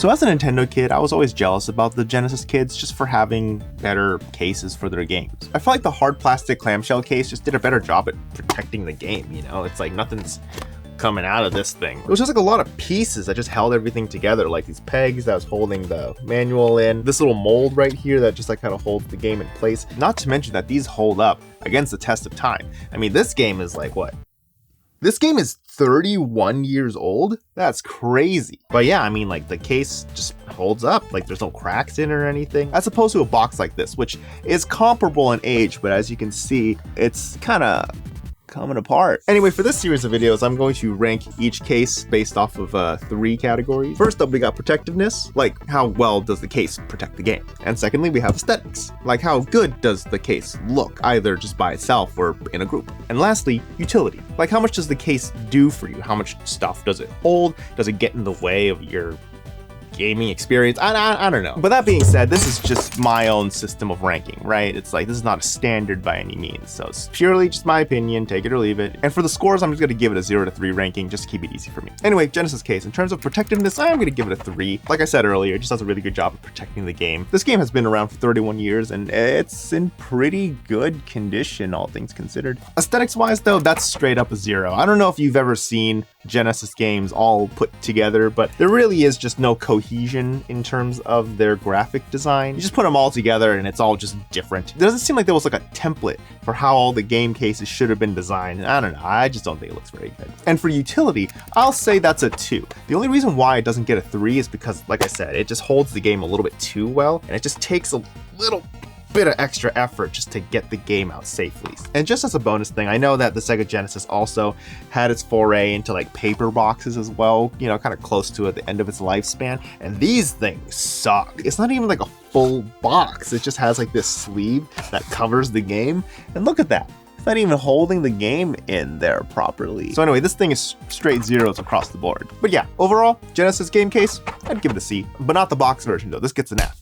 So as a Nintendo kid, I was always jealous about the Genesis kids just for having better cases for their games. I felt like the hard plastic clamshell case just did a better job at protecting the game, you know? It's like nothing's coming out of this thing. It was just like a lot of pieces that just held everything together, like these pegs that was holding the manual in, this little mold right here that just like kind of holds the game in place. Not to mention that these hold up against the test of time. I mean, this game is like what? This game is 31 years old? That's crazy. But yeah, I mean, like the case just holds up. Like there's no cracks in it or anything. As opposed to a box like this, which is comparable in age, but as you can see, it's kind of coming apart. Anyway, for this series of videos, I'm going to rank each case based off of 3 categories. First up, we got protectiveness, like how well does the case protect the game? And secondly, we have aesthetics, like how good does the case look, either just by itself or in a group? And lastly, utility, like how much does the case do for you? How much stuff does it hold? Does it get in the way of your gaming experience? I don't know. But that being said, this is just my own system of ranking, right? It's like, this is not a standard by any means. So it's purely just my opinion, take it or leave it. And for the scores, I'm just gonna give it a 0 to 3 ranking, just to keep it easy for me. Anyway, Genesis case, in terms of protectiveness, I'm gonna give it a 3. Like I said earlier, it just does a really good job of protecting the game. This game has been around for 31 years and it's in pretty good condition, all things considered. Aesthetics wise though, that's straight up a 0. I don't know if you've ever seen Genesis games all put together, but there really is just no cohesion in terms of their graphic design. You just put them all together and it's all just different. It doesn't seem like there was like a template for how all the game cases should have been designed. I don't know, I just don't think it looks very good. And for utility, I'll say that's a 2. The only reason why it doesn't get a 3 is because, like I said, it just holds the game a little bit too well, and it just takes a little bit of extra effort just to get the game out safely. And just as a bonus thing, I know that the Sega Genesis also had its foray into like paper boxes as well, you know, kind of close to at the end of its lifespan, and these things suck. It's not even like a full box, it just has like this sleeve that covers the game, and look at that. It's not even holding the game in there properly. So anyway, this thing is straight zeros across the board. But yeah, overall, Genesis game case, I'd give it a C, but not the box version though. This gets an F.